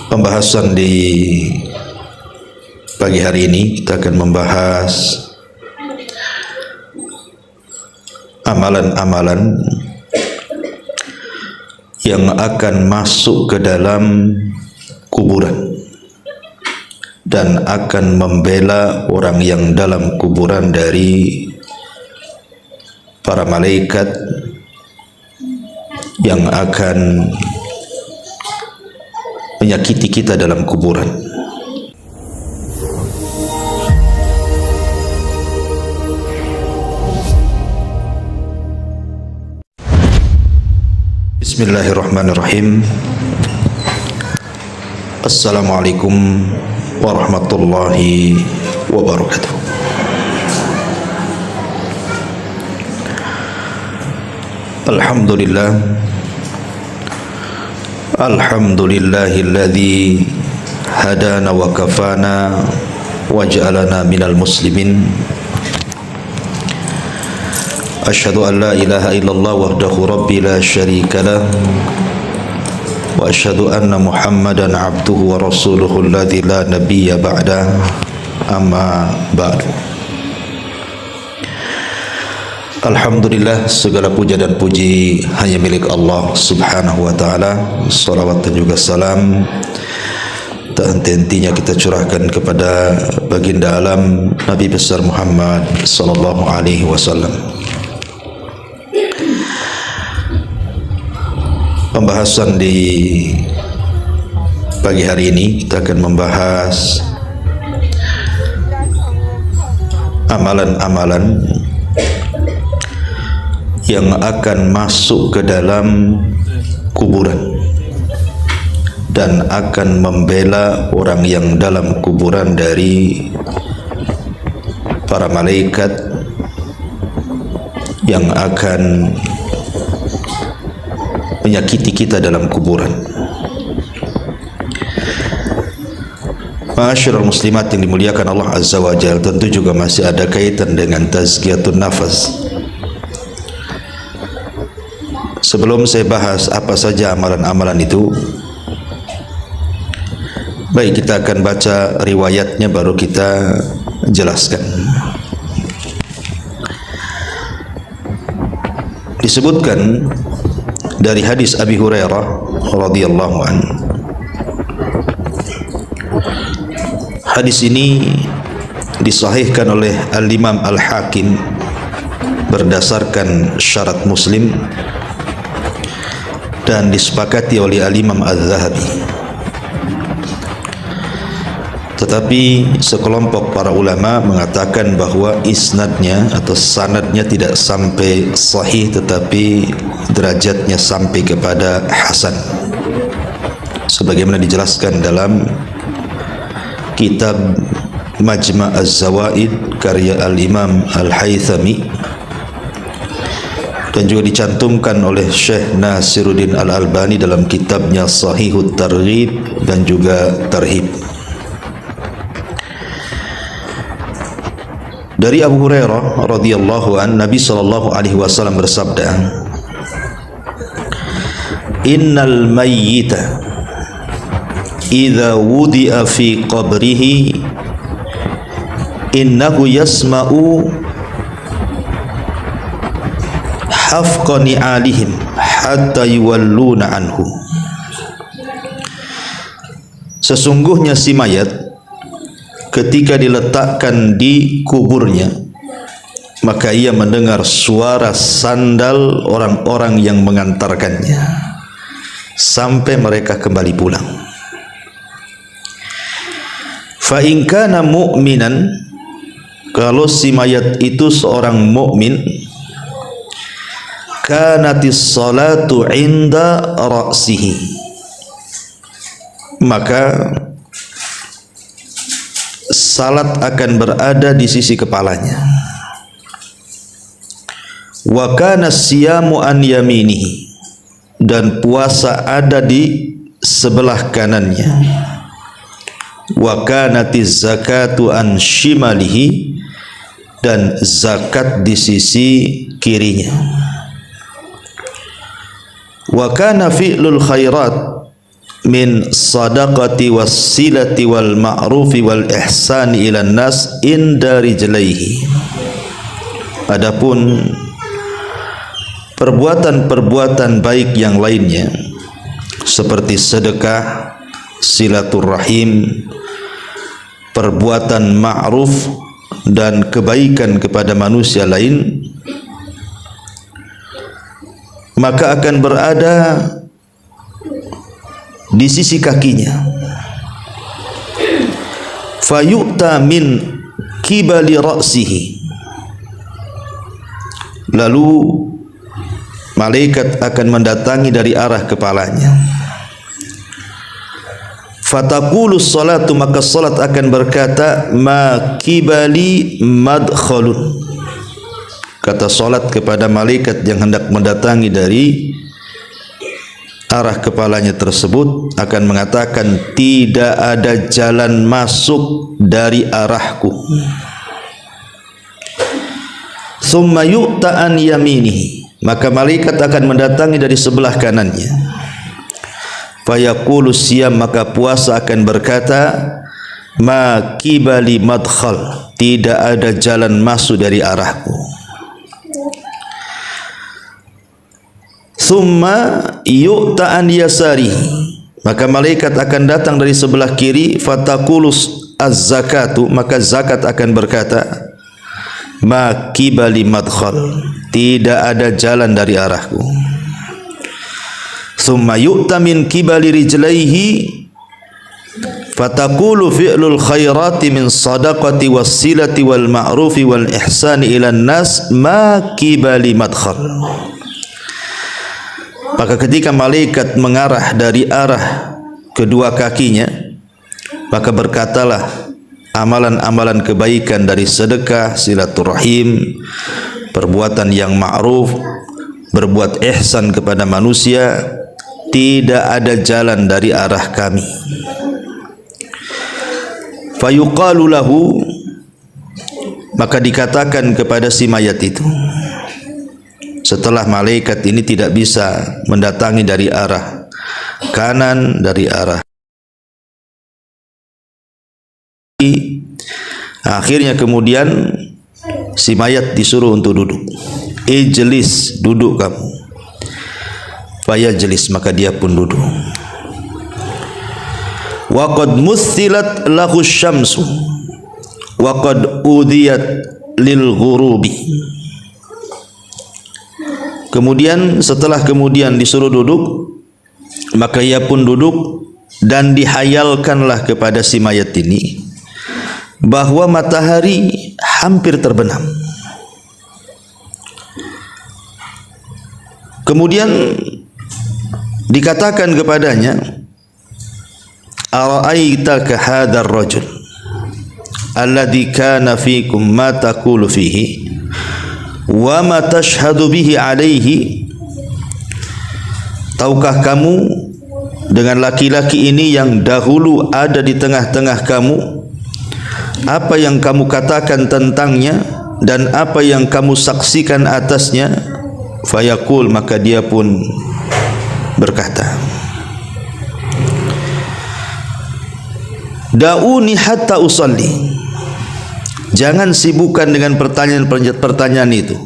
Pembahasan di pagi hari ini kita akan membahas amalan-amalan yang akan masuk ke dalam kuburan dan akan membela orang yang dalam kuburan dari para malaikat yang akan menyakiti kita dalam kuburan. Bismillahirrahmanirrahim. Assalamualaikum warahmatullahi wabarakatuh. Alhamdulillah, alhamdulillahilladzi hadana wa kafana wa ja'alana minal muslimin. Asyhadu an la ilaha illallah wahdahu rabbi la syarika lah wa asyhadu anna Muhammadan abduhu wa rasuluhu alladzi la nabiyya ba'da, amma ba'du. Alhamdulillah, segala puja dan puji hanya milik Allah subhanahu wa ta'ala. Salawat dan juga salam tak henti-hentinya kita curahkan kepada baginda alam Nabi besar Muhammad sallallahu alaihi wasallam. Pembahasan di pagi hari ini kita akan membahas amalan-amalan yang akan masuk ke dalam kuburan dan akan membela orang yang dalam kuburan dari para malaikat yang akan menyakiti kita dalam kuburan. Ma'asyiral muslimat yang dimuliakan Allah Azza wa Jalla, tentu juga masih ada kaitan dengan tazkiyatun nafas. Sebelum saya bahas apa saja amalan-amalan itu, baik kita akan baca riwayatnya baru kita jelaskan. Disebutkan dari hadis Abi Hurairah radhiyallahu anhu. Hadis ini disahihkan oleh Al-Imam Al-Hakim berdasarkan syarat Muslim dan disepakati oleh Al-Imam Al-Zahabi. Tetapi sekelompok para ulama mengatakan bahwa isnadnya atau sanadnya tidak sampai sahih, tetapi derajatnya sampai kepada hasan, sebagaimana dijelaskan dalam kitab Majma' Az-Zawaid karya Al-Imam Al-Haythami, dan juga dicantumkan oleh Syekh Nasiruddin Al-Albani dalam kitabnya Sahihut Targhib dan juga Tarhib. Dari Abu Hurairah radhiyallahu an, Nabi sallallahu alaihi wasallam bersabda, "Innal mayyita idza wudi'a fi qabrihi innahu yasma'u hafqa ni'alihim hatta yuwalluna anhu." Sesungguhnya si mayat ketika diletakkan di kuburnya, maka ia mendengar suara sandal orang-orang yang mengantarkannya sampai mereka kembali pulang. Fa in kana mu'minan, kalau si mayat itu seorang mukmin, kanatis salatu inda ra'sihi, maka salat akan berada di sisi kepalanya. Wa kana siyamu an yaminihi, dan puasa ada di sebelah kanannya. Wa kanatiz zakatu an shimalihi, dan zakat di sisi kirinya. Wa kana fi'lul khairat min sadaqati wassilati wal ma'rufi wal ihsani ilan nas inda rijlaihi. Adapun perbuatan-perbuatan baik yang lainnya seperti sedekah, silaturrahim, perbuatan ma'ruf dan kebaikan kepada manusia lain, maka akan berada di sisi kakinya. Fayu'ta min kibali ra'sihi, lalu malaikat akan mendatangi dari arah kepalanya. Fataqulus salatu, maka salat akan berkata, ma kibali madkhalun. Kata salat kepada malaikat yang hendak mendatangi dari arah kepalanya tersebut akan mengatakan, tidak ada jalan masuk dari arahku. Thumma yu'ta an yaminihi, maka malaikat akan mendatangi dari sebelah kanannya. Fayaqulu siyam, maka puasa akan berkata, ma kibali madkhal, tidak ada jalan masuk dari arahku. Thumma yu'ta an yasari, maka malaikat akan datang dari sebelah kiri. Fataqulus az-zakatu, maka zakat akan berkata, ma kibali madkhal, tidak ada jalan dari arahku. Thumma yu'ta min kibali rijlaihi, fataqulu fi'lul khairati min sadaqati wassilati wal ma'rufi wal ihsani ilan nas ma kibali madkhal. Maka ketika malaikat mengarah dari arah kedua kakinya, maka berkatalah amalan-amalan kebaikan dari sedekah, silaturahim, perbuatan yang ma'ruf, berbuat ihsan kepada manusia, tidak ada jalan dari arah kami. Fayuqalu lahu, maka dikatakan kepada si mayat itu, setelah malaikat ini tidak bisa mendatangi dari arah kanan, dari arah kiri, akhirnya kemudian si mayat disuruh untuk duduk. Ijlis, duduk kamu. Fayajlis, maka dia pun duduk. Wa qad muthilat lahu syamsu wa qad udhiyat lil ghurubi. Kemudian setelah kemudian disuruh duduk, maka ia pun duduk, dan dihayalkanlah kepada si mayat ini bahwa matahari hampir terbenam. Kemudian dikatakan kepadanya, ara'aitaka hadzal rajul alladhi kana fikum ma taqulu fihi wa ma tashhadu bihi alaihi. Tahukah kamu dengan laki-laki ini yang dahulu ada di tengah-tengah kamu, apa yang kamu katakan tentangnya dan apa yang kamu saksikan atasnya? Fayaqul, maka dia pun berkata, da'uni hatta usalli, jangan sibukkan dengan pertanyaan itu.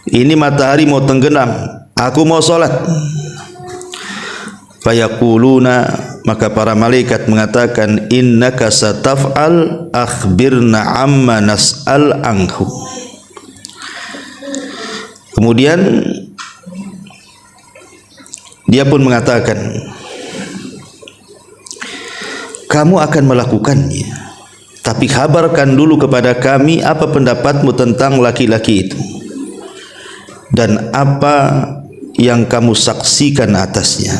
Ini matahari mau tenggelam, aku mau salat. Fayaquluna, maka para malaikat mengatakan, innaka sataf'al akhbirna amma nas'al anhu. Kemudian dia pun mengatakan, kamu akan melakukannya, tapi kabarkan dulu kepada kami apa pendapatmu tentang laki-laki itu dan apa yang kamu saksikan atasnya.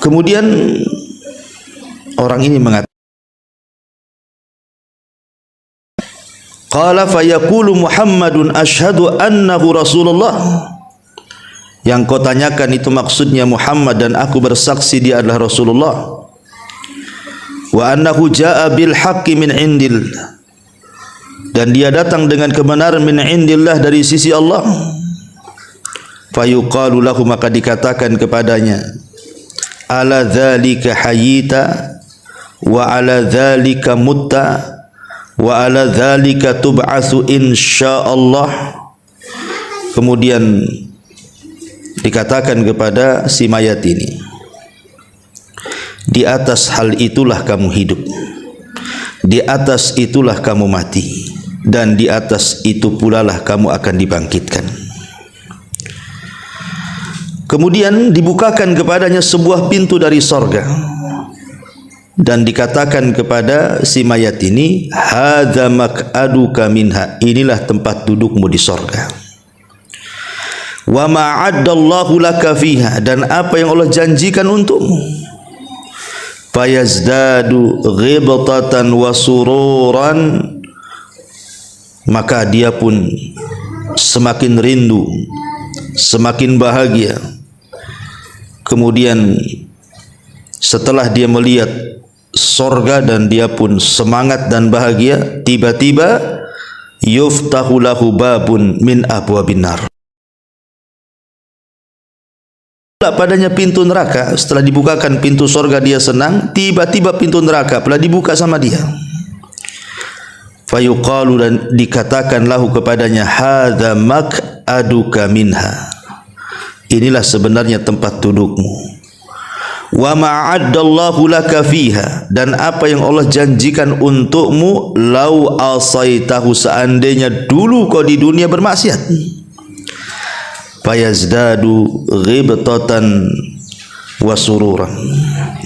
Kemudian orang ini mengatakan, qala fayaqulu Muhammadun asyhadu annahu Rasulullah. Yang kau tanyakan itu maksudnya Muhammad, dan aku bersaksi dia adalah Rasulullah. Wa annahu jaa bil haqqi min indillah, dan dia datang dengan kebenaran min indillah, dari sisi Allah. Fayuqalu lahu, maka dikatakan kepadanya, ala dzalika hayyita wa ala dzalika mutta wa ala dzalika tub'atsu insyaallah. Kemudian dikatakan kepada si mayat ini, di atas hal itulah kamu hidup, di atas itulah kamu mati, dan di atas itu pula lah kamu akan dibangkitkan. Kemudian dibukakan kepadanya sebuah pintu dari sorga, dan dikatakan kepada si mayat ini, hadza maq'aduka minha, inilah tempat dudukmu di sorga. Wa ma'addallahu laka fiha, dan apa yang Allah janjikan untukmu. Fayazdadu ghibtatan wa sururan, maka dia pun semakin rindu, semakin bahagia. Kemudian setelah dia melihat sorga dan dia pun semangat dan bahagia, tiba-tiba yuftahu lahu babun min abwabin nar, padanya pintu neraka. Setelah dibukakan pintu sorga dia senang, tiba-tiba pintu neraka pula dibuka sama dia. Fayuqalu, dan dikatakan lahu kepadanya, hadza maq'aduka minha, inilah sebenarnya tempat dudukmu. Wa ma'addallahu laka fiha, dan apa yang Allah janjikan untukmu, lau asaitahu, seandainya dulu kau di dunia bermaksiat. Fayazdadu ghibtatan wa sururan,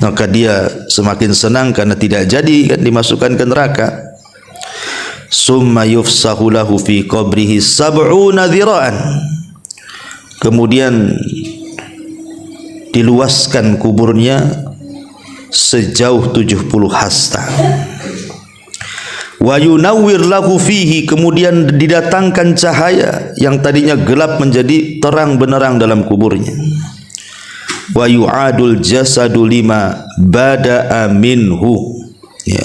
maka dia semakin senang karena tidak jadi kan dimasukkan ke neraka. Summa yufsahu lahu fi qabrihi sab'una dhira'an, kemudian diluaskan kuburnya sejauh 70 hasta. Wa yunawwir lahu fihi, kemudian didatangkan cahaya yang tadinya gelap menjadi terang benderang dalam kuburnya. Wa yu'adul jasadu lima bada'a minhu, ya.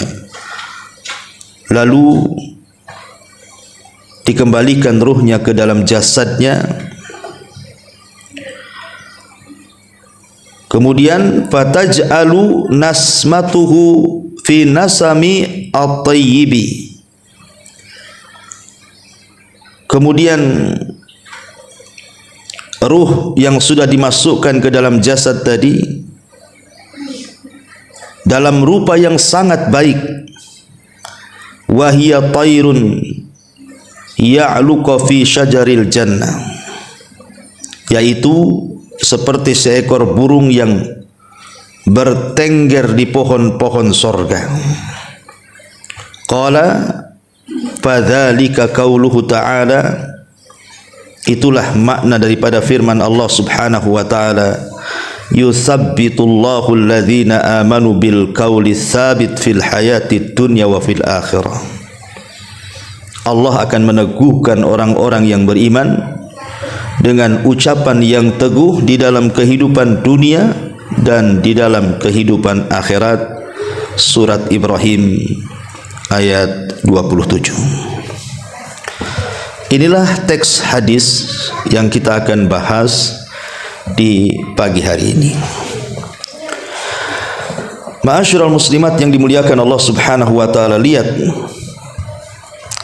Lalu dikembalikan ruhnya ke dalam jasadnya. Kemudian fataj'alu nasmatuhu fi nasami at-tayyibi, kemudian ruh yang sudah dimasukkan ke dalam jasad tadi dalam rupa yang sangat baik, wa hiya tayrun ya'luqa fi syajaril jannah, yaitu seperti seekor burung yang bertengger di pohon-pohon sorga. Qala fadzalika qauluhu ta'ala, itulah makna daripada firman Allah subhanahu wa ta'ala, yuthabbitullahu alladhina amanu bil qawli tsabit fil hayatid dunya wa fil akhirah. Allah akan meneguhkan orang-orang yang beriman dengan ucapan yang teguh di dalam kehidupan dunia dan di dalam kehidupan akhirat. Surat Ibrahim ayat 27. Inilah teks hadis yang kita akan bahas di pagi hari ini. Ma'asyiral muslimat yang dimuliakan Allah subhanahu wa ta'ala, lihat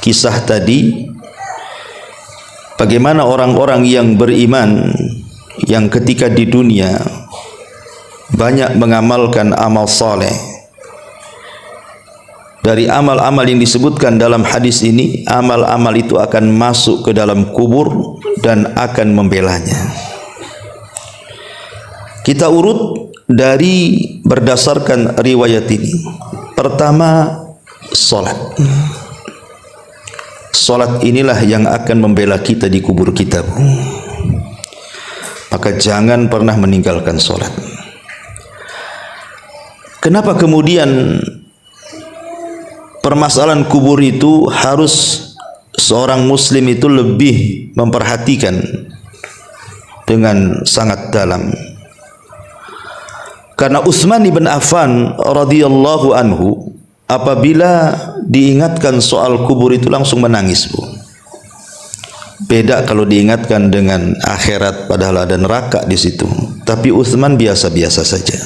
kisah tadi, bagaimana orang-orang yang beriman yang ketika di dunia banyak mengamalkan amal saleh. Dari amal-amal yang disebutkan dalam hadis ini, amal-amal itu akan masuk ke dalam kubur dan akan membelanya. Kita urut dari berdasarkan riwayat ini. Pertama, salat. Salat inilah yang akan membela kita di kubur kita. Maka jangan pernah meninggalkan salat. Kenapa kemudian permasalahan kubur itu harus seorang muslim itu lebih memperhatikan dengan sangat dalam? Karena Utsman bin Affan radhiyallahu anhu apabila diingatkan soal kubur itu langsung menangis, Bu. beda kalau diingatkan dengan akhirat, padahal ada neraka di situ. Tapi Utsman biasa-biasa saja.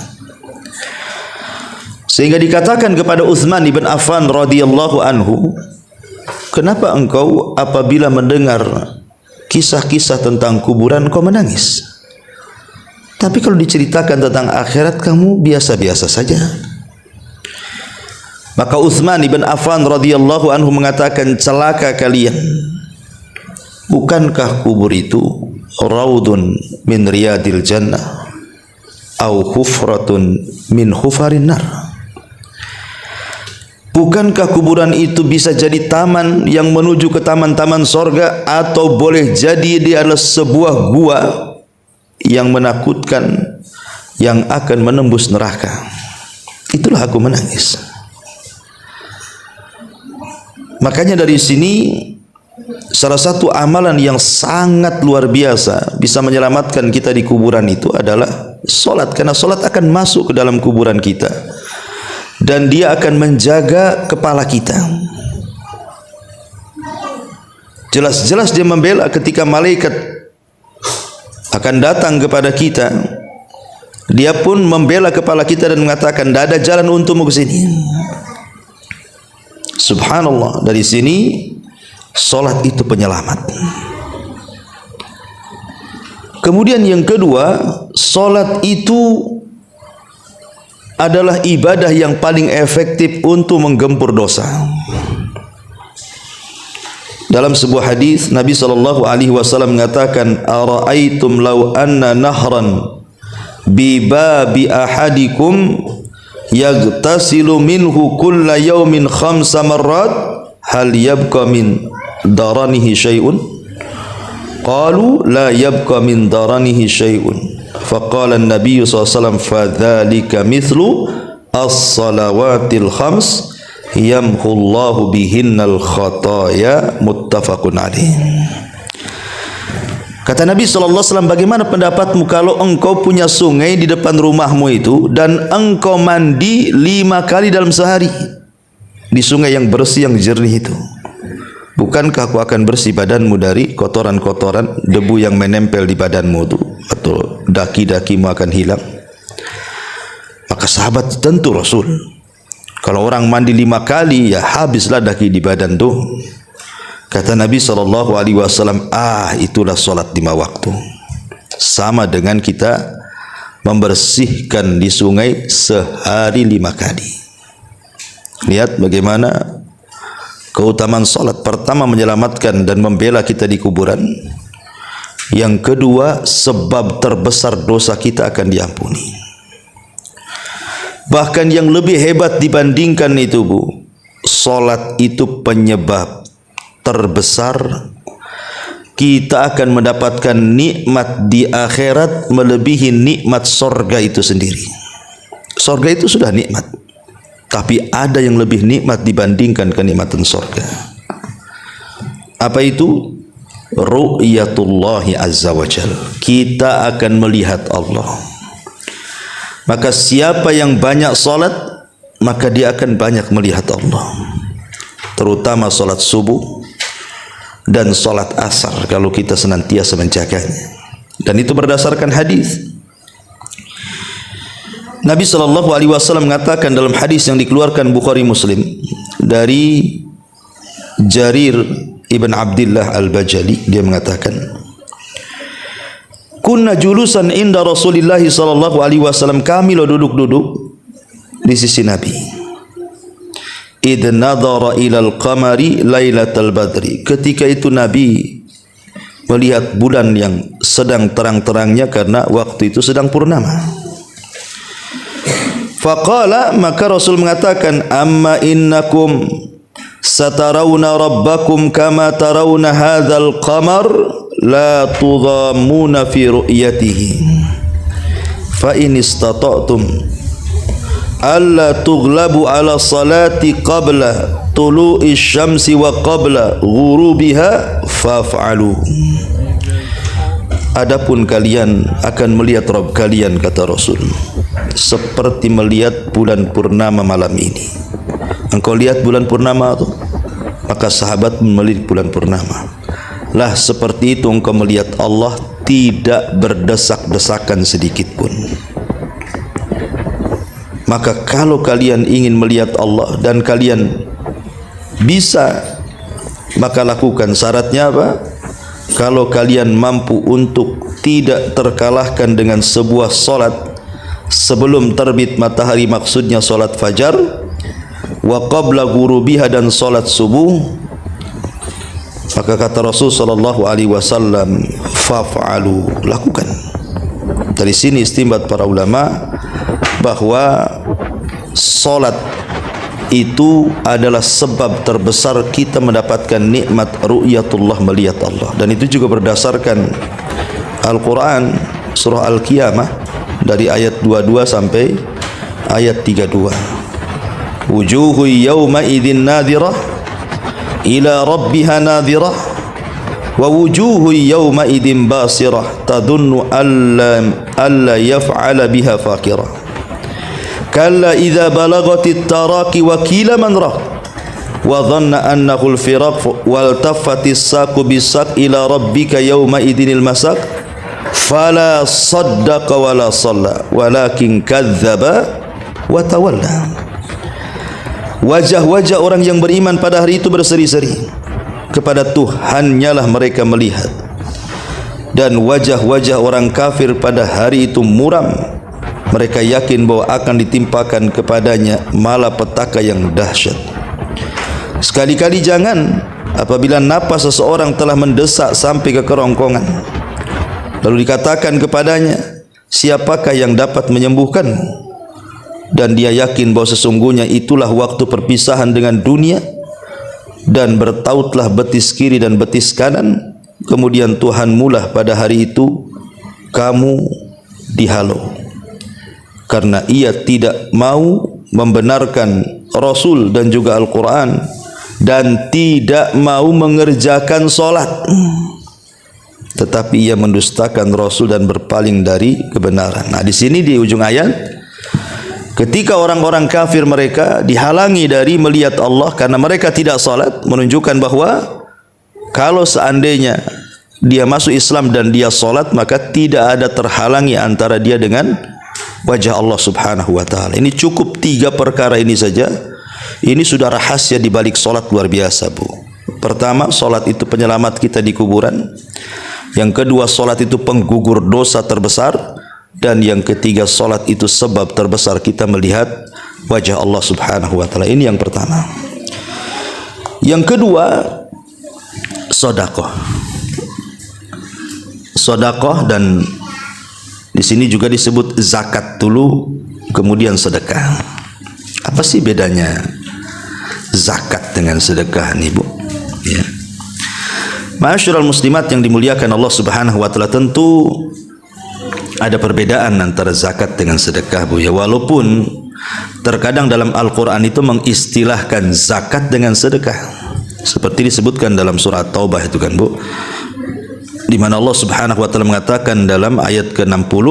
Sehingga dikatakan kepada Utsman ibn Affan radhiyallahu anhu, kenapa engkau apabila mendengar kisah-kisah tentang kuburan kau menangis? Tapi kalau diceritakan tentang akhirat kamu biasa-biasa saja. Maka Utsman ibn Affan radhiyallahu anhu mengatakan, celaka kalian. Bukankah kubur itu raudun min riyadil jannah au hufratun min hufarin nar? Bukankah kuburan itu bisa jadi taman yang menuju ke taman-taman sorga, atau boleh jadi dia adalah sebuah gua yang menakutkan yang akan menembus neraka? Itulah aku menangis. Makanya dari sini salah satu amalan yang sangat luar biasa bisa menyelamatkan kita di kuburan itu adalah solat, karena solat akan masuk ke dalam kuburan kita dan dia akan menjaga kepala kita. Jelas-jelas dia membela ketika malaikat akan datang kepada kita, dia pun membela kepala kita dan mengatakan, tidak ada jalan untukmu ke sini. Subhanallah, dari sini solat itu penyelamat. Kemudian yang kedua, solat itu adalah ibadah yang paling efektif untuk menggempur dosa. Dalam sebuah hadis Nabi SAW mengatakan, ara'aitum law anna nahran bi babi ahadikum yagtasilu minhu kulla yawmin 5 marrat hal yabqa min daranihi syai'un? Qalu la yabqa min daranihi syai'un. Faqala an-nabiy SAW, fadzalika mithlu as-salawatil 5 yamhullahu bihinnal khataya, muttafaqun alaih. Kata Nabi SAW, bagaimana pendapatmu kalau engkau punya sungai di depan rumahmu itu dan engkau mandi 5 kali dalam sehari di sungai yang bersih, yang jernih itu? Bukankah aku akan bersih badanmu dari kotoran-kotoran, debu yang menempel di badanmu itu, atau daki-dakimu akan hilang? Maka sahabat tentu Rasul, kalau orang mandi 5 kali ya habislah daki di badan tuh. Kata Nabi SAW, itulah solat 5 waktu. Sama dengan kita membersihkan di sungai sehari 5 kali. Lihat bagaimana keutamaan solat. Pertama, menyelamatkan dan membela kita di kuburan. Yang kedua, sebab terbesar dosa kita akan diampuni. Bahkan yang lebih hebat dibandingkan itu, Bu, solat itu penyebab terbesar kita akan mendapatkan nikmat di akhirat melebihi nikmat sorga itu sendiri. Sorga itu sudah nikmat, tapi ada yang lebih nikmat dibandingkan kenikmatan sorga. Apa itu? Ru'yatullahi azza wa jal. Kita akan melihat Allah. Maka siapa yang banyak solat, maka dia akan banyak melihat Allah. Terutama solat subuh dan solat asar kalau kita senantiasa menjaganya. Dan itu berdasarkan hadis. Nabi SAW mengatakan dalam hadis yang dikeluarkan Bukhari Muslim dari Jarir ibn Abdullah al-Bajali, dia mengatakan, kunna julusan inda Rasulillah SAW, kami lo duduk-duduk di sisi Nabi. Idh nadhara ilal qamari lailatal badri, ketika itu Nabi melihat bulan yang sedang terang-terangnya karena waktu itu sedang purnama. Faqala, maka Rasul mengatakan, amma innakum satarawna rabbakum kama tarawna hadzal qamar la tudhammuna fi ru'yatihi fa in istata'tum alla tughlabu ala salati qabla tulu'i syamsi wa qabla ghurubiha faf'alu. Adapun kalian akan melihat Rabb kalian, kata Rasul, seperti melihat bulan purnama malam ini. Engkau lihat bulan purnama itu? Maka sahabat melihat bulan purnama. lah seperti itu engkau melihat Allah tidak berdesak-desakan sedikit pun. Maka kalau kalian ingin melihat Allah dan kalian bisa, maka lakukan. Syaratnya apa? Kalau kalian mampu untuk tidak terkalahkan dengan sebuah solat sebelum terbit matahari, maksudnya solat fajar, wa qabla ghurubiha, dan solat subuh, maka kata Rasul sallallahu alaihi wasallam, faf'alu, lakukan. Dari sini istinbat para ulama bahwa solat itu adalah sebab terbesar kita mendapatkan nikmat ru'yatullah, melihat Allah. Dan itu juga berdasarkan Al-Quran surah Al-Qiyamah dari ayat 22 sampai ayat 32. Wujuhu yawma idzin nadhirah ila rabbiha nadhirah wa wujuhu yawma idzin basirah tadunnu alla yaf'ala biha faqirah. Kalla idza balagatit taraqi wa qila man rah wa dhanna annahu al-firaq wal taffatis saqu bisaq ila rabbika yawma idinil masaq fala saddaqa wala shalla walakin kadzdzaba wa tawalla. Wajah-wajah orang yang beriman pada hari itu berseri-seri, kepada Tuhannya lah mereka melihat, dan wajah-wajah orang kafir pada hari itu muram. Mereka yakin bahwa akan ditimpakan kepadanya malapetaka yang dahsyat. Sekali-kali jangan apabila napas seseorang telah mendesak sampai ke kerongkongan, lalu dikatakan kepadanya, siapakah yang dapat menyembuhkanmu? Dan dia yakin bahwa sesungguhnya itulah waktu perpisahan dengan dunia, dan bertautlah betis kiri dan betis kanan. Kemudian Tuhanmu lah pada hari itu kamu dihalau, karena ia tidak mau membenarkan Rasul dan juga Al-Quran, dan tidak mau mengerjakan solat, tetapi ia mendustakan Rasul dan berpaling dari kebenaran. Nah, di sini di ujung ayat, ketika orang-orang kafir mereka dihalangi dari melihat Allah karena mereka tidak solat, menunjukkan bahwa kalau seandainya dia masuk Islam dan dia solat, maka tidak ada terhalangi antara dia dengan wajah Allah subhanahu wa ta'ala. Ini cukup 3 perkara ini saja. Ini sudah rahasia di balik solat luar biasa, Bu. Pertama, solat itu penyelamat kita di kuburan. Yang kedua, solat itu penggugur dosa terbesar. Dan yang ketiga, solat itu sebab terbesar kita melihat wajah Allah subhanahu wa ta'ala. Ini yang pertama. Yang kedua, sedekah. Sedekah, dan di sini juga disebut zakat dulu, kemudian sedekah. Apa sih bedanya zakat dengan sedekah nih, Bu? Ya. Ma'asyiral muslimat yang dimuliakan Allah Subhanahu wa taala, tentu ada perbedaan antara zakat dengan sedekah, Bu. Ya, walaupun terkadang dalam Al-Qur'an itu mengistilahkan zakat dengan sedekah. Seperti disebutkan dalam surah Taubah itu kan, Bu, di mana Allah Subhanahu wa taala mengatakan dalam ayat ke-60,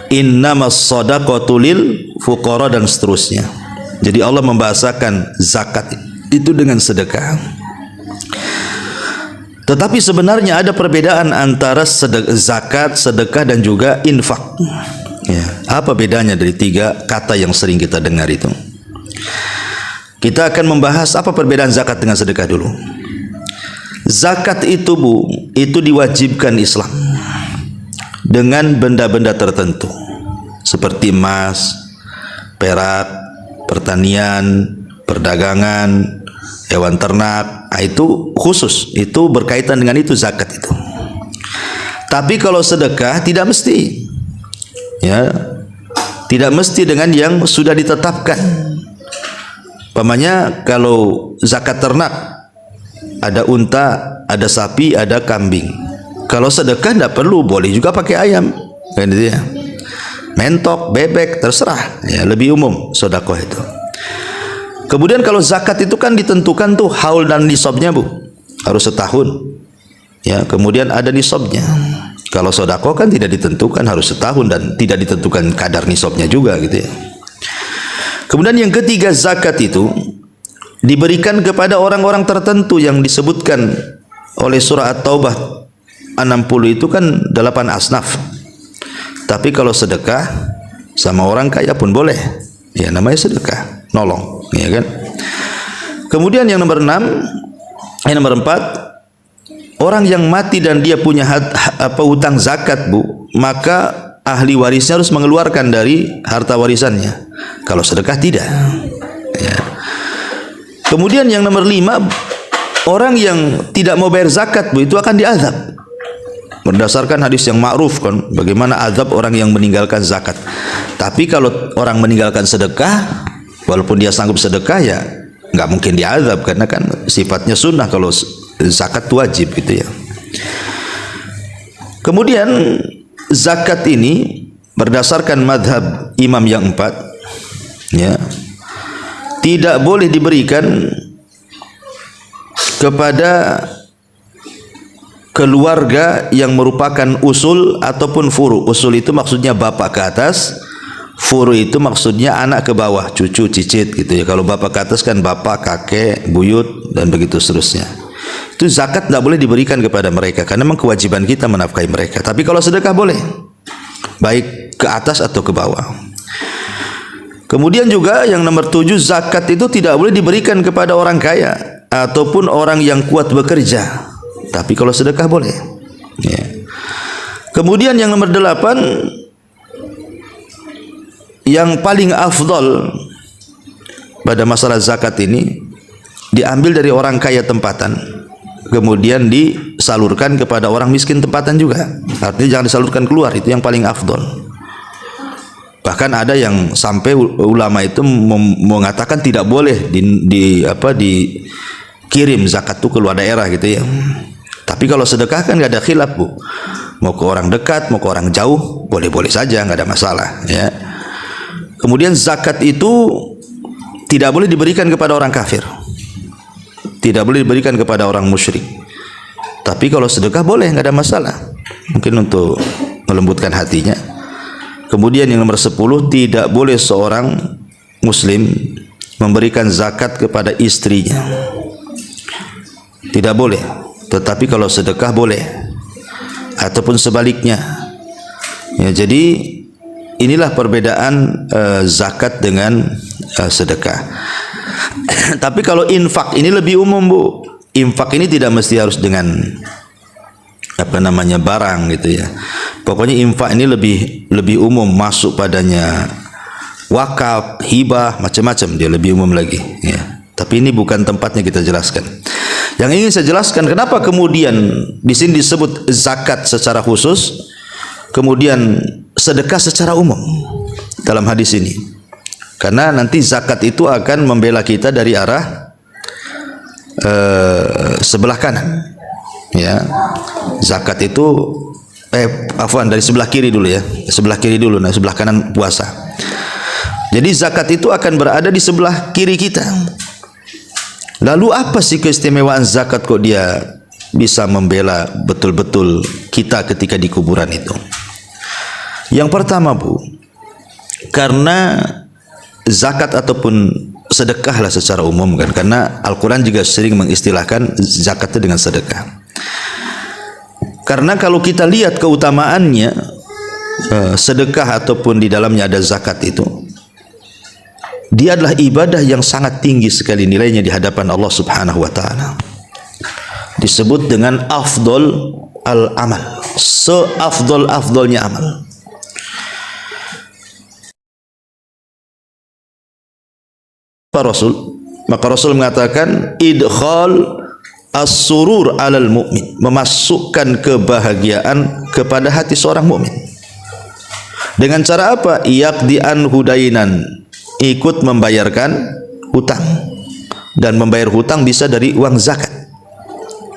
innamas shadaqatu lil fuqara, dan seterusnya. Jadi Allah membahasakan zakat itu dengan sedekah. Tetapi sebenarnya ada perbedaan antara zakat, sedekah, dan juga infak. Ya, apa bedanya dari 3 kata yang sering kita dengar itu? Kita akan membahas apa perbedaan zakat dengan sedekah dulu. Zakat itu, Bu, itu diwajibkan Islam dengan benda-benda tertentu seperti emas, perak, pertanian, perdagangan, hewan ternak. Itu khusus, itu berkaitan dengan itu zakat itu. Tapi kalau sedekah tidak mesti, ya, tidak mesti dengan yang sudah ditetapkan. Umpamanya kalau zakat ternak, ada unta, ada sapi, ada kambing. Kalau sedekah tidak perlu, boleh juga pakai ayam, kan itu ya. Mentok, bebek, terserah. Ya, lebih umum sedekah itu. Kemudian kalau zakat itu kan ditentukan tuh haul dan nisabnya, Bu. Harus setahun. Ya, kemudian ada nisabnya. Kalau sedekah kan tidak ditentukan, harus setahun, dan tidak ditentukan kadar nisabnya juga gitu ya. Kemudian yang ketiga, zakat itu diberikan kepada orang-orang tertentu yang disebutkan oleh surah At-Taubah 60 itu kan 8 asnaf. Tapi kalau sedekah sama orang kaya pun boleh. Ya namanya sedekah, nolong, ya kan? Kemudian yang nomor 6, nomor 4, orang yang mati dan dia punya hutang zakat, Bu, maka ahli warisnya harus mengeluarkan dari harta warisannya. Kalau sedekah tidak. Ya. Kemudian yang nomor 5, orang yang tidak mau bayar zakat, Bu, itu akan diazab. Berdasarkan hadis yang ma'ruf kan, bagaimana azab orang yang meninggalkan zakat. Tapi kalau orang meninggalkan sedekah, walaupun dia sanggup sedekah, ya nggak mungkin diazab karena kan sifatnya sunnah. Kalau zakat wajib gitu ya. Kemudian zakat ini berdasarkan madhab imam yang 4, ya, tidak boleh diberikan kepada keluarga yang merupakan usul ataupun furu. Usul itu maksudnya bapak ke atas, furu itu maksudnya anak ke bawah, cucu, cicit gitu ya. Kalau bapak ke atas kan bapak, kakek, buyut dan begitu seterusnya. Itu zakat tidak boleh diberikan kepada mereka karena memang kewajiban kita menafkahi mereka. Tapi kalau sedekah boleh, baik ke atas atau ke bawah. Kemudian juga yang nomor 7, zakat itu tidak boleh diberikan kepada orang kaya ataupun orang yang kuat bekerja. Tapi kalau sedekah boleh. Ya. Kemudian yang nomor 8, yang paling afdol pada masalah zakat ini diambil dari orang kaya tempatan, kemudian disalurkan kepada orang miskin tempatan juga. Artinya jangan disalurkan keluar, itu yang paling afdol. Bahkan ada yang sampai ulama itu mengatakan tidak boleh dikirim zakat itu ke luar daerah gitu ya. Tapi kalau sedekah kan nggak ada khilaf, Bu. Mau ke orang dekat, mau ke orang jauh, boleh-boleh saja, nggak ada masalah. Ya. Kemudian zakat itu tidak boleh diberikan kepada orang kafir, tidak boleh diberikan kepada orang musyrik. Tapi kalau sedekah boleh, nggak ada masalah. Mungkin untuk melembutkan hatinya. Kemudian yang nomor 10, tidak boleh seorang muslim memberikan zakat kepada istrinya. Tidak boleh. Tetapi kalau sedekah boleh, ataupun sebaliknya. Ya, jadi inilah perbedaan zakat dengan sedekah. Tapi kalau infak ini lebih umum, Bu. Infak ini tidak mesti harus dengan barang gitu ya. Pokoknya infak ini lebih umum, masuk padanya wakaf, hibah, macam-macam, dia lebih umum lagi. Ya. Tapi ini bukan tempatnya kita jelaskan. Yang ingin saya jelaskan, kenapa kemudian di sini disebut zakat secara khusus, kemudian sedekah secara umum dalam hadis ini. Karena nanti zakat itu akan membela kita dari arah sebelah kanan. Ya, zakat itu dari sebelah kiri dulu ya, sebelah kiri dulu, nah sebelah kanan puasa. Jadi zakat itu akan berada di sebelah kiri kita. Lalu apa sih keistimewaan zakat kok dia bisa membela betul-betul kita ketika di kuburan itu? Yang pertama, Bu, karena zakat ataupun sedekahlah secara umum kan, karena Al-Quran juga sering mengistilahkan zakat itu dengan sedekah. Karena kalau kita lihat keutamaannya, sedekah ataupun di dalamnya ada zakat itu, dia adalah ibadah yang sangat tinggi sekali nilainya di hadapan Allah Subhanahu wa taala. Disebut dengan afdol al-amal, seafdol-afdolnya amal. Maka Rasul mengatakan idkhal as-surur 'alal mu'min, memasukkan kebahagiaan kepada hati seorang mukmin. Dengan cara apa? Yaqdi an hudainan, ikut membayarkan hutang. Dan membayar hutang bisa dari uang zakat.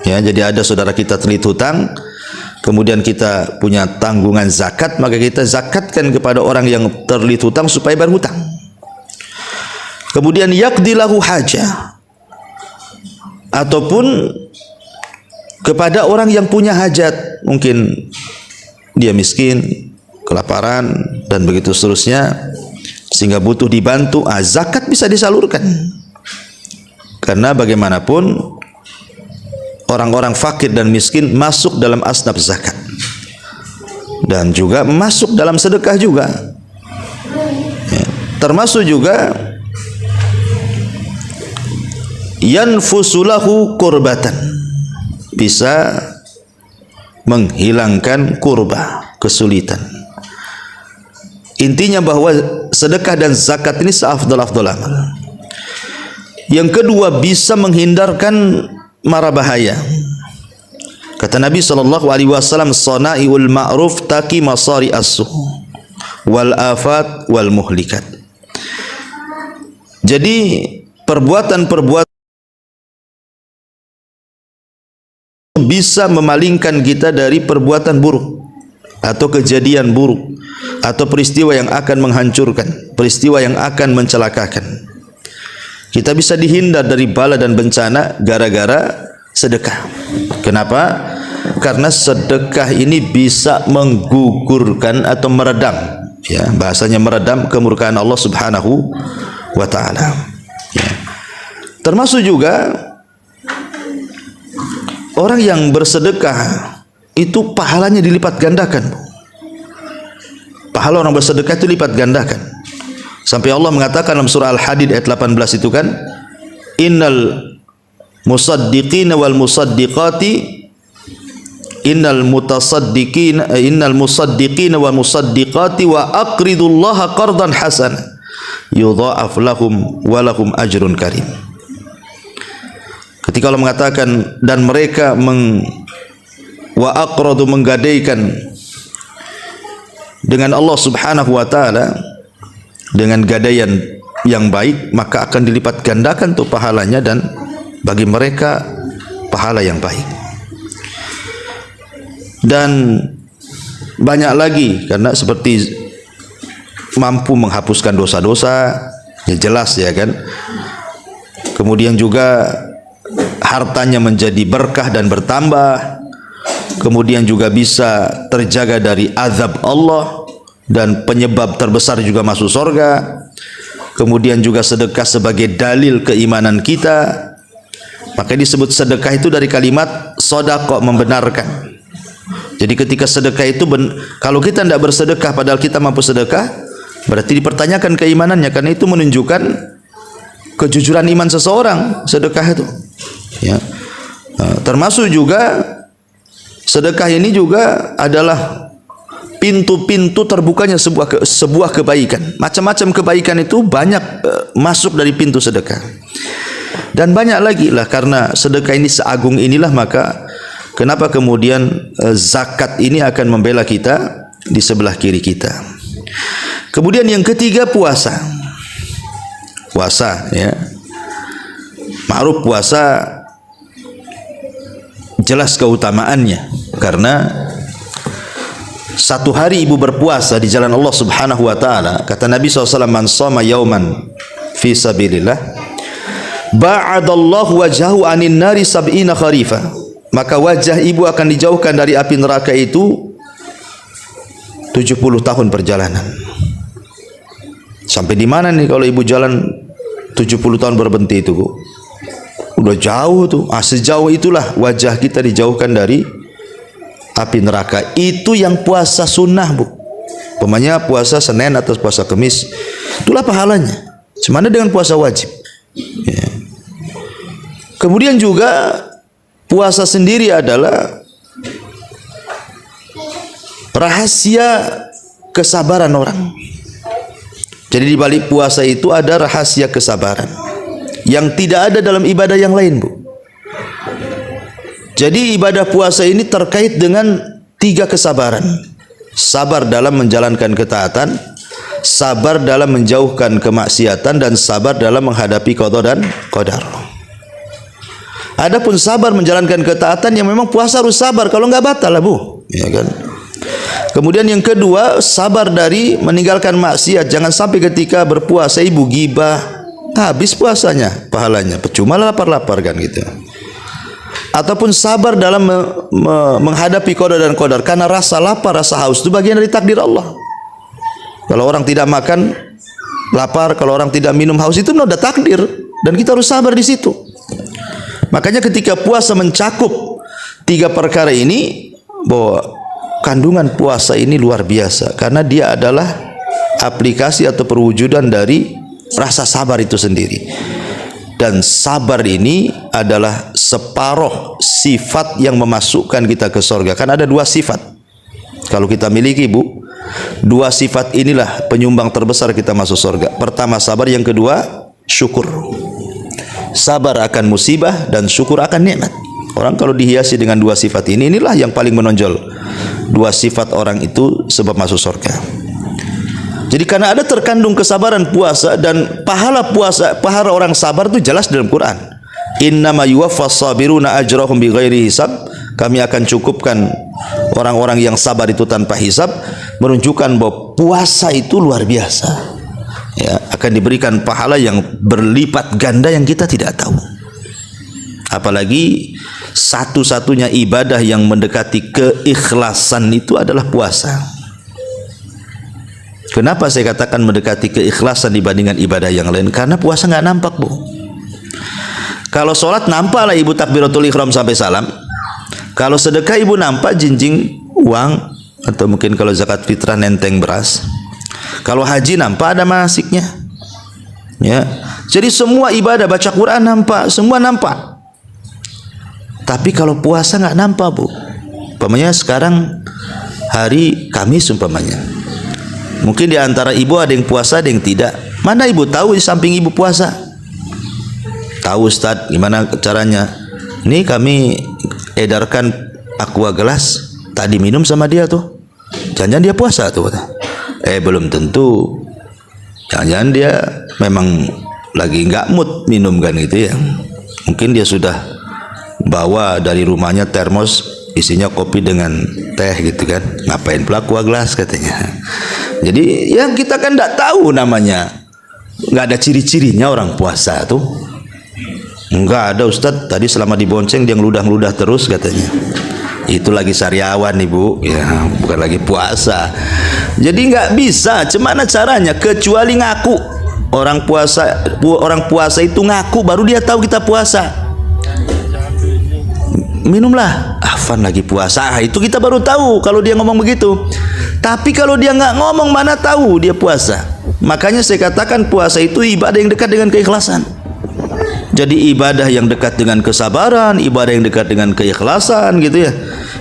Ya, jadi ada saudara kita terlilit hutang, kemudian kita punya tanggungan zakat, maka kita zakatkan kepada orang yang terlilit hutang supaya bayar hutang. Kemudian yaqdi lahu hajah, ataupun kepada orang yang punya hajat, mungkin dia miskin, kelaparan dan begitu seterusnya, sehingga butuh dibantu, zakat bisa disalurkan. Karena bagaimanapun orang-orang fakir dan miskin masuk dalam asnaf zakat, dan juga masuk dalam sedekah juga. Ya. Termasuk juga yanfusulahu kurbatan, bisa menghilangkan kurba, kesulitan. Intinya bahwa sedekah dan zakat ini seafdal-afdal amal. Yang kedua, bisa menghindarkan mara bahaya. Kata Nabi SAW, "Sana'iul ma'ruf taqi masari as-su' wal afat wal muhlikat." Jadi perbuatan-perbuatan bisa memalingkan kita dari perbuatan buruk atau kejadian buruk atau peristiwa yang akan menghancurkan, peristiwa yang akan mencelakakan. Kita bisa dihindar dari bala dan bencana gara-gara sedekah. Kenapa? Karena sedekah ini bisa menggugurkan atau meredam, ya, bahasanya meredam kemurkaan Allah Subhanahu wa taala. Ya. Termasuk juga orang yang bersedekah itu pahalanya dilipat gandakan. Pahala orang bersedekah itu lipat gandakan. Sampai Allah mengatakan dalam surah Al-Hadid ayat 18 itu kan, innal musaddiqina wal musaddiqati innal musaddiqina wal musaddiqati wa aqridullaha qardan hasana yudha'af lahum wa lahum ajrun karim. Ketika Allah mengatakan dan mereka wa aqradu menggadaikan dengan Allah Subhanahu wa taala dengan gadaian yang baik, maka akan dilipat gandakan tuh pahalanya dan bagi mereka pahala yang baik. Dan banyak lagi, karena seperti mampu menghapuskan dosa-dosa, ya jelas ya kan. Kemudian juga hartanya menjadi berkah dan bertambah. Kemudian juga bisa terjaga dari azab Allah, dan penyebab terbesar juga masuk surga. Kemudian juga sedekah sebagai dalil keimanan kita. Maka disebut sedekah itu dari kalimat sodaqah, membenarkan. Jadi ketika sedekah itu kalau kita tidak bersedekah padahal kita mampu sedekah, berarti dipertanyakan keimanannya, karena itu menunjukkan kejujuran iman seseorang sedekah itu. Ya. Termasuk juga sedekah ini juga adalah pintu-pintu terbukanya sebuah kebaikan. Macam-macam kebaikan itu banyak masuk dari pintu sedekah. Dan banyak lagi lah, karena sedekah ini seagung inilah, maka kenapa kemudian zakat ini akan membela kita di sebelah kiri kita. Kemudian yang ketiga, puasa. Puasa, ya. Ma'ruf puasa jelas keutamaannya, karena satu hari ibu berpuasa di jalan Allah Subhanahu wa taala, kata Nabi SAW, man shoma yauman fi sabilillah ba'adallahu wajhahu anin nari sab'ina kharifa, maka wajah ibu akan dijauhkan dari api neraka itu 70 tahun perjalanan. Sampai di mana nih kalau ibu jalan 70 tahun berhenti itu, Bu? Udah jauh tuh. Sejauh itulah wajah kita dijauhkan dari api neraka. Itu yang puasa sunnah, Bu. Pemanya puasa Senin atau puasa Kamis, itulah pahalanya. Semana dengan puasa wajib. Ya. Kemudian juga puasa sendiri adalah rahasia kesabaran orang. Jadi di balik puasa itu ada rahasia kesabaran yang tidak ada dalam ibadah yang lain, Bu. Jadi ibadah puasa ini terkait dengan 3 kesabaran. Sabar dalam menjalankan ketaatan, sabar dalam menjauhkan kemaksiatan, dan sabar dalam menghadapi qada dan qadar. Adapun sabar menjalankan ketaatan, yang memang puasa harus sabar, kalau enggak batal lah, Bu. Ya kan? Kemudian yang kedua, sabar dari meninggalkan maksiat. Jangan sampai ketika berpuasa ibu gibah, habis puasanya, pahalanya percuma lapar-lapar kan gitu. Ataupun sabar dalam menghadapi qada dan qadar, karena rasa lapar, rasa haus itu bagian dari takdir Allah. Kalau orang tidak makan lapar, kalau orang tidak minum haus, itu udah takdir, dan kita harus sabar di situ. Makanya ketika puasa mencakup 3 perkara ini, bahwa kandungan puasa ini luar biasa, karena dia adalah aplikasi atau perwujudan dari rasa sabar itu sendiri. Dan sabar ini adalah separuh sifat yang memasukkan kita ke surga. Kan ada 2 sifat kalau kita miliki, Bu. 2 sifat inilah penyumbang terbesar kita masuk surga. Pertama sabar, yang kedua syukur. Sabar akan musibah dan syukur akan nikmat. Orang kalau dihiasi dengan 2 sifat ini, inilah yang paling menonjol. 2 sifat orang itu sebab masuk surga. Jadi karena ada terkandung kesabaran puasa, dan pahala puasa, pahala orang sabar itu jelas dalam Quran. Innama yuwaffas sabiruna ajrahum bighairi hisab. Kami akan cukupkan orang-orang yang sabar itu tanpa hisab, menunjukkan bahwa puasa itu luar biasa. Ya, akan diberikan pahala yang berlipat ganda yang kita tidak tahu. Apalagi satu-satunya ibadah yang mendekati keikhlasan itu adalah puasa. Kenapa saya katakan mendekati keikhlasan dibandingkan ibadah yang lain? Karena puasa nggak nampak, Bu. Kalau sholat nampak lah ibu takbiratul ihram sampai salam. Kalau sedekah ibu nampak jinjing uang, atau mungkin kalau zakat fitrah nenteng beras. Kalau haji nampak ada manasiknya. Ya. Jadi semua ibadah, baca Quran nampak, semua nampak. Tapi kalau puasa nggak nampak, Bu. Umpamanya sekarang hari Kamis umpamanya. Mungkin di antara ibu ada yang puasa, ada yang tidak. Mana ibu tahu di samping ibu puasa? Tahu Ustaz, gimana caranya? Ini kami edarkan aqua gelas, tak diminum sama dia tuh. Jangan-jangan dia puasa tuh. Belum tentu. Jangan-jangan dia memang lagi nggak mood minum kan gitu ya. Mungkin dia sudah bawa dari rumahnya termos isinya kopi dengan teh gitu kan. Ngapain pula aqua gelas katanya. Jadi yang kita kan tidak tahu namanya, nggak ada ciri-cirinya orang puasa tuh. Enggak ada Ustadz, tadi selama dibonceng dia ngeludah-ngeludah terus katanya. Itu lagi sariawan ibu, ya bukan lagi puasa. Jadi nggak bisa, gimana caranya? Kecuali ngaku. Orang puasa itu ngaku, baru dia tahu kita puasa. Minumlah, Afan lagi puasa. Itu kita baru tahu kalau dia ngomong begitu. Tapi kalau dia nggak ngomong, mana tahu dia puasa. Makanya saya katakan puasa itu ibadah yang dekat dengan keikhlasan. Jadi ibadah yang dekat dengan kesabaran, ibadah yang dekat dengan keikhlasan gitu ya.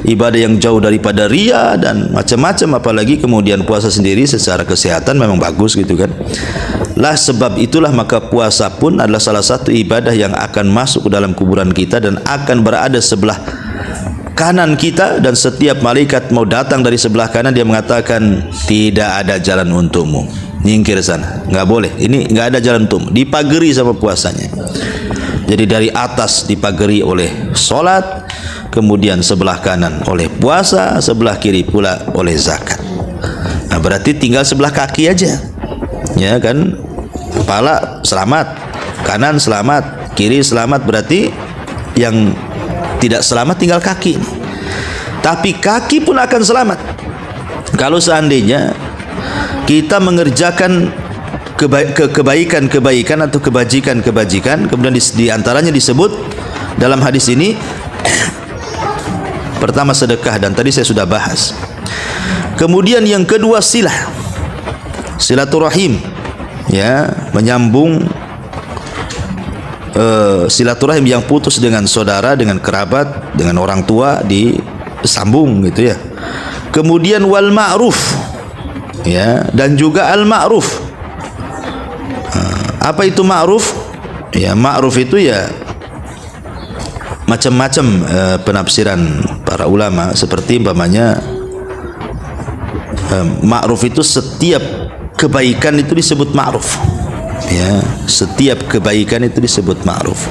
Ibadah yang jauh daripada ria dan macam-macam. Apalagi kemudian puasa sendiri secara kesehatan memang bagus gitu kan. Lah sebab itulah maka puasa pun adalah salah satu ibadah yang akan masuk ke dalam kuburan kita dan akan berada sebelah kanan kita, dan setiap malaikat mau datang dari sebelah kanan dia mengatakan tidak ada jalan untukmu, nyingkir sana, nggak boleh, ini nggak ada jalan untukmu, dipagari sama puasanya. Jadi dari atas dipagari oleh solat, kemudian sebelah kanan oleh puasa, sebelah kiri pula oleh zakat. Nah berarti tinggal sebelah kaki aja, ya kan? Kepala selamat, kanan selamat, kiri selamat, berarti yang tidak selamat tinggal kaki. Tapi kaki pun akan selamat kalau seandainya kita mengerjakan kebaikan atau kebajikan, kemudian di antaranya disebut dalam hadis ini pertama sedekah, dan tadi saya sudah bahas. Kemudian yang kedua silaturahim, ya, menyambung silaturahim yang putus dengan saudara, dengan kerabat, dengan orang tua disambung gitu ya. Kemudian wal ma'ruf, ya, dan juga al ma'ruf. Apa itu ma'ruf? Ya, ma'ruf itu ya macam-macam penafsiran para ulama. Seperti umpamanya ma'ruf itu setiap kebaikan itu disebut ma'ruf. Ya, setiap kebaikan itu disebut ma'ruf.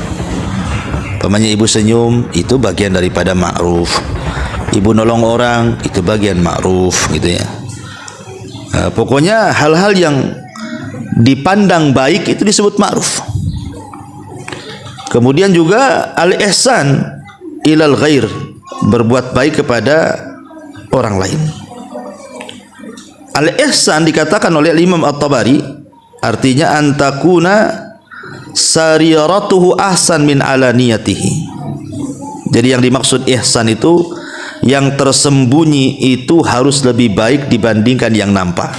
Umpamanya ibu senyum itu bagian daripada ma'ruf. Ibu nolong orang itu bagian ma'ruf gitu ya. Pokoknya hal-hal yang dipandang baik itu disebut ma'ruf. Kemudian juga al-ihsan ilal ghair, berbuat baik kepada orang lain. Al-ihsan dikatakan oleh Imam At-Tabari artinya antakuna sariratuhu ahsan min alaniyatihi. Jadi yang dimaksud ihsan itu yang tersembunyi itu harus lebih baik dibandingkan yang nampak.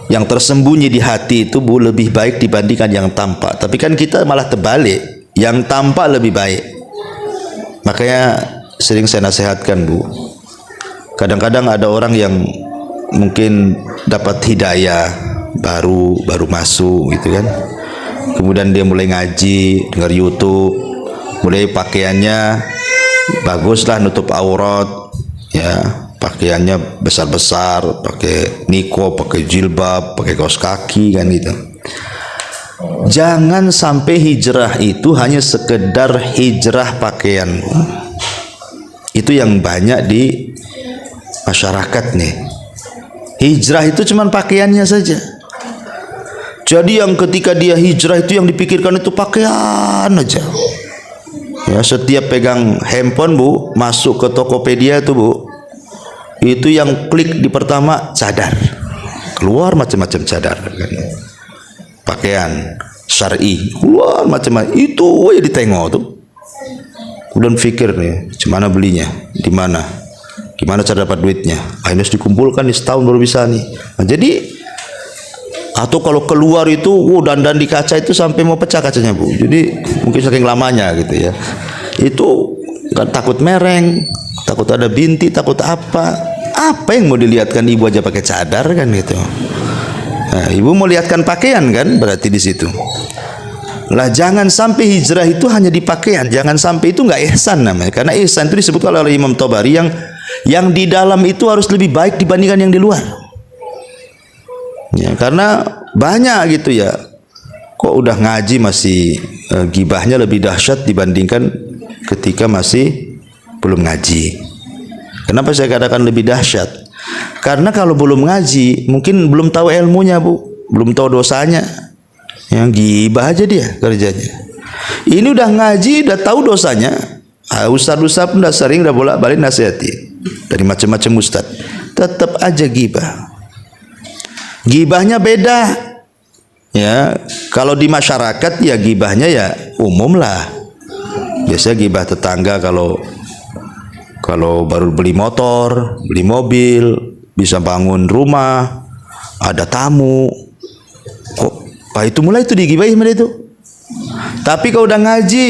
Yang tersembunyi di hati itu lebih baik dibandingkan yang tampak. Tapi kan kita malah terbalik, yang tampak lebih baik. Makanya sering saya nasihatkan, Bu, kadang-kadang ada orang yang mungkin dapat hidayah baru masuk gitu kan, kemudian dia mulai ngaji, dengar YouTube, mulai pakaiannya baguslah, nutup aurat ya, pakaiannya besar-besar, pakai niko, pakai jilbab, pakai kaos kaki kan gitu. Jangan sampai hijrah itu hanya sekedar hijrah pakaian. Itu yang banyak di masyarakat nih. Hijrah itu cuma pakaiannya saja. Jadi yang ketika dia hijrah itu yang dipikirkan itu pakaian aja. Ya, setiap pegang handphone, Bu, masuk ke Tokopedia itu, Bu, itu yang klik di pertama cadar, keluar macam-macam cadar kan. Pakaian syar'i keluar macam-macam, itu ya ditengok tuh. Kemudian pikir nih, gimana belinya, di mana, gimana cara dapat duitnya, harus dikumpulkan nih, setahun baru bisa nih. Nah, jadi atau kalau keluar itu dandan di kaca itu sampai mau pecah kacanya, Bu. Jadi mungkin saking lamanya gitu ya. Itu kan takut mereng, takut ada binti, takut apa yang mau dilihatkan ibu aja pakai cadar kan gitu. Nah, ibu mau lihatkan pakaian kan, berarti di situ. Lah jangan sampai hijrah itu hanya di pakaian, jangan sampai itu nggak ihsan namanya. Karena ihsan itu disebutkan oleh Imam Tabari yang di dalam itu harus lebih baik dibandingkan yang di luar. Ya, karena banyak gitu ya, kok udah ngaji masih gibahnya lebih dahsyat dibandingkan ketika masih belum ngaji. Kenapa saya katakan lebih dahsyat? Karena kalau belum ngaji mungkin belum tahu ilmunya, Bu, belum tahu dosanya. Yang gibah aja dia kerjanya. Ini udah ngaji, udah tahu dosanya. Ustaz-ustaz pun udah sering, udah bolak-balik nasihati dari macam-macam ustaz, tetap aja gibah. Gibahnya beda ya. Kalau di masyarakat ya gibahnya ya umum lah. Biasanya gibah tetangga kalau baru beli motor, beli mobil, bisa bangun rumah, ada tamu, kok itu mulai itu digibahi sama itu. Tapi kalau udah ngaji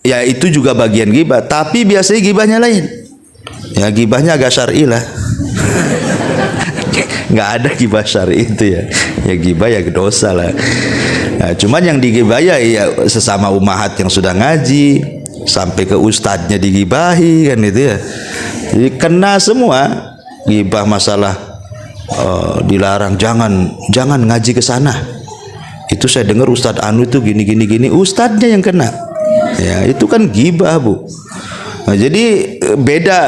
ya itu juga bagian gibah, tapi biasanya gibahnya lain. Ya gibahnya agak syar'i lah. Nggak ada gibah syar'i itu ya. Ya gibah ya dosa lah. Nah, cuman yang digibah ya sesama umahat yang sudah ngaji, sampai ke ustadznya digibahi kan itu ya. Jadi kena semua. Gibah masalah dilarang, jangan ngaji ke sana. Itu saya dengar Ustadz Anu itu gini, ustadznya yang kena. Ya, itu kan gibah, Bu. Nah, jadi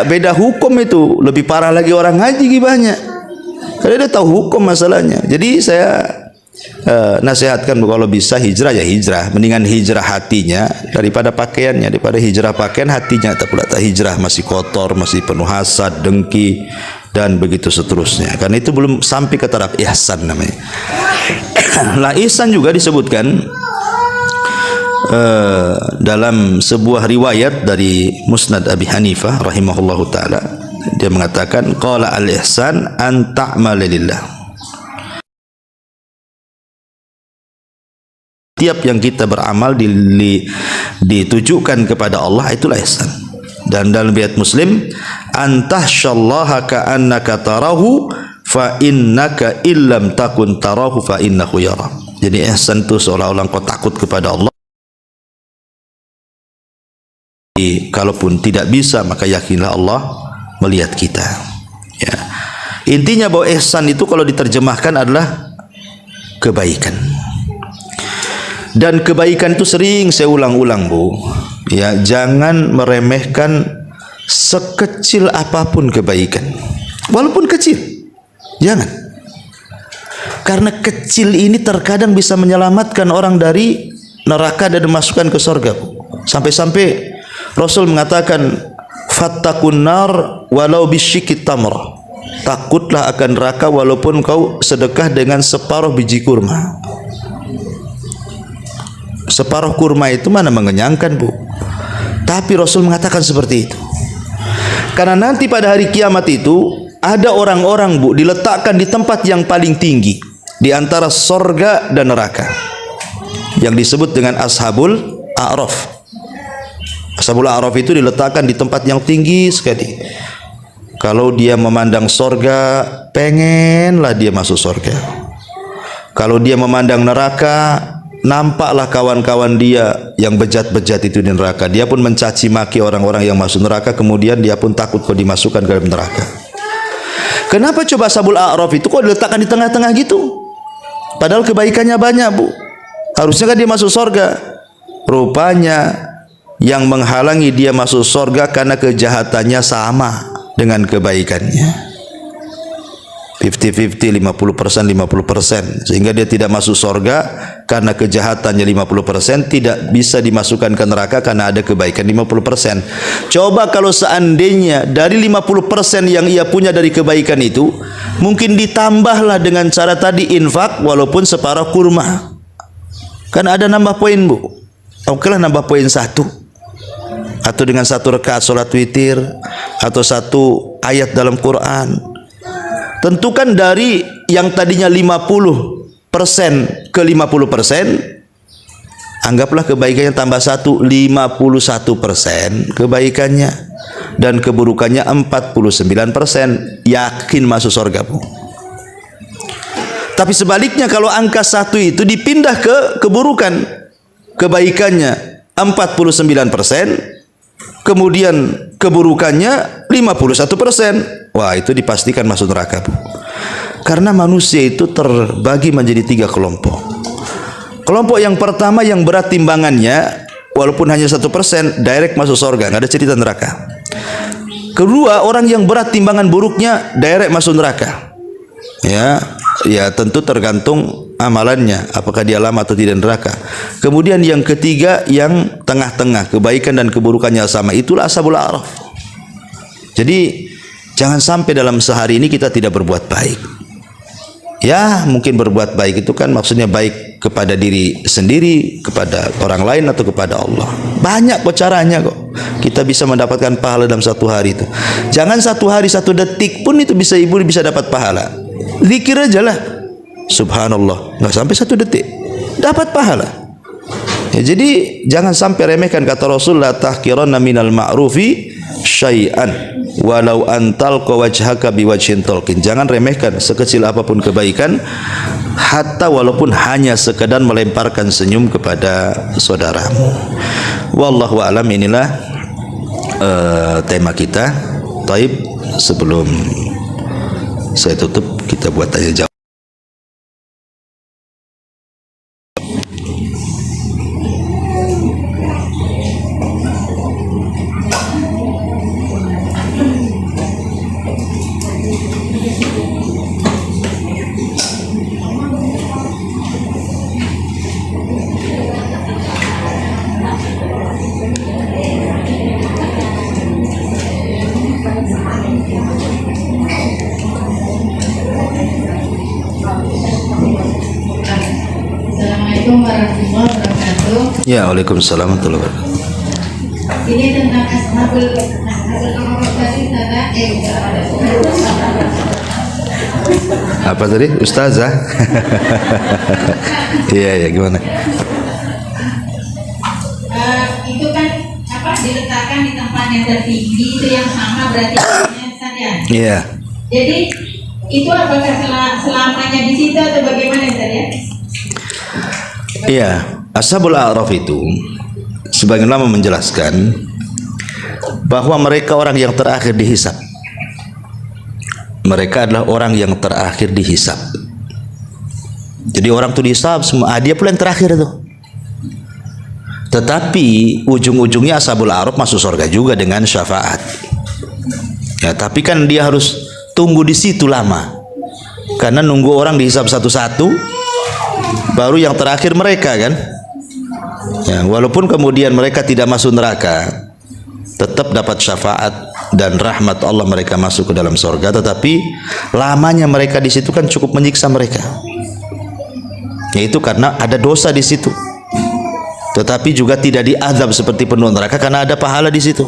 beda hukum itu, lebih parah lagi orang ngaji gibahnya. Karena dia tahu hukum masalahnya. Jadi saya nasihatkan, Bu, kalau bisa hijrah ya hijrah. Mendingan hijrah hatinya daripada pakaiannya, daripada hijrah pakaian hatinya tak hijrah masih kotor, masih penuh hasad, dengki dan begitu seterusnya. Karena itu belum sampai ke taraf ihsan namanya. Nah, ihsan juga disebutkan dalam sebuah riwayat dari Musnad Abi Hanifah rahimahullahu taala. Dia mengatakan qala al-ihsan an ta'mala lillah. Tiap yang kita beramal ditujukan kepada Allah, itulah ihsan. Dan dalam riwayat Muslim, antahsyallaha ka'annaka tarahu fa innaka illam takun tarahu fa innahu yara. Jadi ihsan itu seolah-olah kau takut kepada Allah. Kalaupun tidak bisa, maka yakinlah Allah melihat kita. Ya. Intinya bahwa ihsan itu kalau diterjemahkan adalah kebaikan. Dan kebaikan itu sering saya ulang-ulang, Bu. Ya, jangan meremehkan sekecil apapun kebaikan. Walaupun kecil. Jangan. Karena kecil ini terkadang bisa menyelamatkan orang dari neraka dan dimasukkan ke surga, Bu. Sampai-sampai Rasul mengatakan fattakun nar walau bisyikit tamr. Takutlah akan neraka walaupun kau sedekah dengan separuh biji kurma. Separuh kurma itu mana mengenyangkan, Bu? Tapi Rasul mengatakan seperti itu. Karena nanti pada hari kiamat itu ada orang-orang, Bu, diletakkan di tempat yang paling tinggi di antara sorga dan neraka, yang disebut dengan Ashabul A'raf. Ashabul A'raf itu diletakkan di tempat yang tinggi sekali. Kalau dia memandang sorga, pengenlah dia masuk sorga. Kalau dia memandang neraka, nampaklah kawan-kawan dia yang bejat-bejat itu di neraka. Dia pun mencaci maki orang-orang yang masuk neraka, kemudian dia pun takut kalau dimasukkan ke dalam neraka. Kenapa coba Ashabul A'raf itu kok diletakkan di tengah-tengah gitu? Padahal kebaikannya banyak, Bu. Harusnya kan dia masuk sorga. Rupanya yang menghalangi dia masuk sorga karena kejahatannya sama dengan kebaikannya. 50-50, 50%, 50%. Sehingga dia tidak masuk sorga karena kejahatannya 50%, tidak bisa dimasukkan ke neraka karena ada kebaikan 50%. Coba kalau seandainya dari 50% yang ia punya dari kebaikan itu, mungkin ditambahlah dengan cara tadi infak walaupun separuh kurma. Kan ada nambah poin, Bu. Oke lah, nambah poin 1. Atau dengan 1 rakaat sholat witir, atau 1 ayat dalam Quran. Tentukan dari yang tadinya 50% ke 50%, anggaplah kebaikannya tambah 1, 51% kebaikannya, dan keburukannya 49%, yakin masuk surga, Bu. Tapi sebaliknya kalau angka 1 itu dipindah ke keburukan, kebaikannya 49%, kemudian keburukannya 51%. Wah, itu dipastikan masuk neraka, Bu. Karena manusia itu terbagi menjadi 3 kelompok. Kelompok yang pertama yang berat timbangannya, walaupun hanya 1%, direct masuk surga, nggak ada cerita neraka. Kedua, orang yang berat timbangan buruknya, direct masuk neraka. Ya tentu tergantung amalannya, apakah dia lama atau tidak neraka. Kemudian yang ketiga yang tengah-tengah, kebaikan dan keburukannya sama, itulah Ashabul A'raf. Jadi jangan sampai dalam sehari ini kita tidak berbuat baik. Ya, mungkin berbuat baik itu kan maksudnya baik kepada diri sendiri, kepada orang lain, atau kepada Allah. Banyak kok caranya kok. Kita bisa mendapatkan pahala dalam 1 hari itu. Jangan 1 hari 1 detik pun itu bisa ibu bisa dapat pahala. Zikir aja lah. Subhanallah, nggak sampai 1 detik dapat pahala. Ya, jadi jangan sampai remehkan kata Rasulullah, tahqiranna minal ma'rufi syai'an walau antal wajhaka biwajhin talqin. Jangan remehkan sekecil apapun kebaikan, hatta walaupun hanya sekedar melemparkan senyum kepada saudaramu. Wallahu a'lam. Inilah tema kita. Taib, sebelum saya tutup, kita buat tanya jawab. Assalamualaikum warahmatullahi wabarakatuh. Ya, waalaikumsalam warahmatullahi wabarakatuh. Ini tentang ashabul Apa tadi, Ustazah? Iya, gimana? Itu kan diletakkan di tempat yang tertinggi, itu yang sama berarti saja. Iya. Jadi itu apakah selamanya di situ atau bagaimana saja? Iya, Ashabul A'raf itu sebagian ulama menjelaskan bahwa mereka orang yang terakhir dihisab. Mereka adalah orang yang terakhir dihisab. Jadi orang itu dihisab semua, dia pula yang terakhir itu. Tetapi ujung-ujungnya Ashabul A'raf masuk surga juga dengan syafaat. Ya, tapi kan dia harus tunggu di situ lama. Karena nunggu orang dihisab satu-satu, baru yang terakhir mereka kan. Ya, walaupun kemudian mereka tidak masuk neraka, tetap dapat syafaat dan rahmat Allah, mereka masuk ke dalam surga. Tetapi lamanya mereka di situ kan cukup menyiksa mereka. Yaitu karena ada dosa di situ. tetapi juga tidak diazab seperti penduduk neraka karena ada pahala di situ.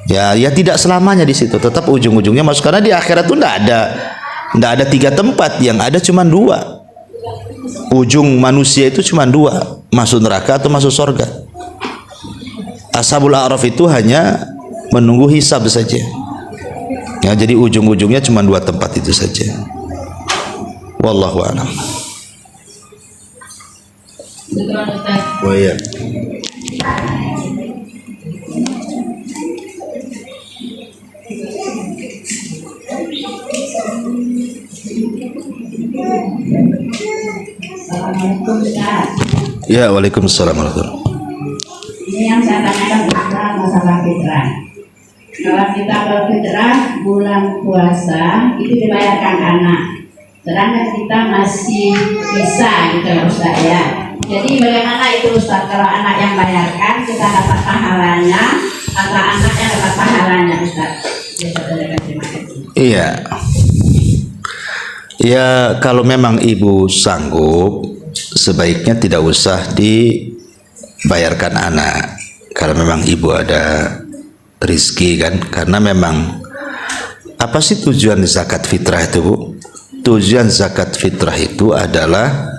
Ya tidak selamanya di situ, tetap ujung-ujungnya masuk, karena di akhirat itu tidak ada 3 tempat, yang ada cuma 2. Ujung manusia itu cuma 2, masuk neraka atau masuk surga. Ashabul A'raf itu hanya menunggu hisab saja. Ya, jadi ujung-ujungnya cuma 2 tempat itu saja. Wallahu a'lam. Oh iya. Assalamualaikum Ustaz. Ya, waalaikumsalam warahmatullahi. Ini yang saya tanyakan masalah fitrah. Kalau kita berfitrah bulan puasa itu dibayarkan anak, sedangkan kita masih bisa gitu Ustaz ya. Jadi bagaimana itu Ustaz, kalau anak yang bayarkan kita dapat pahalanya atau anak yang dapat pahalanya Ustaz? Iya. Ya, kalau memang ibu sanggup, sebaiknya tidak usah dibayarkan anak. Kalau memang ibu ada rizki kan, karena memang apa sih tujuan zakat fitrah itu, Bu? Tujuan zakat fitrah itu adalah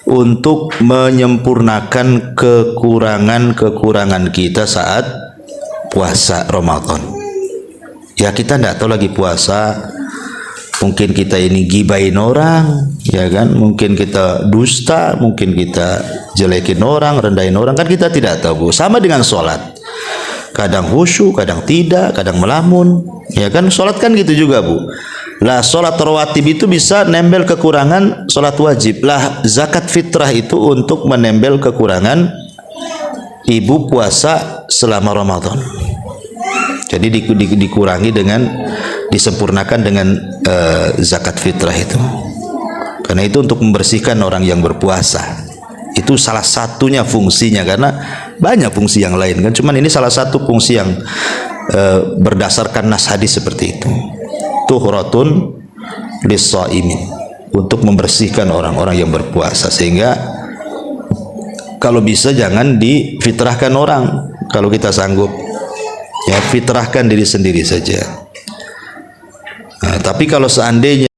untuk menyempurnakan kekurangan kita saat puasa Ramadan. Ya, kita tidak tahu lagi puasa, mungkin kita ini gibain orang, ya kan? Mungkin kita dusta, mungkin kita jelekin orang, rendahin orang, kan kita tidak tahu, Bu. Sama dengan sholat, kadang khusyuk, kadang tidak, kadang melamun, ya kan? Sholat kan gitu juga, Bu. Lah sholat rawatib itu bisa nembel kekurangan sholat wajib. Lah zakat fitrah itu untuk menembel kekurangan ibu puasa selama Ramadan. Jadi dikurangi dengan, disempurnakan dengan zakat fitrah itu. Karena itu untuk membersihkan orang yang berpuasa. Itu salah satunya fungsinya, karena banyak fungsi yang lain kan. Cuman ini salah satu fungsi yang berdasarkan nas hadis seperti itu. Tuhratun lis-shaimin, untuk membersihkan orang-orang yang berpuasa, sehingga kalau bisa jangan difitrahkan orang. Kalau kita sanggup, ya fitrahkan diri sendiri saja. Nah, tapi kalau seandainya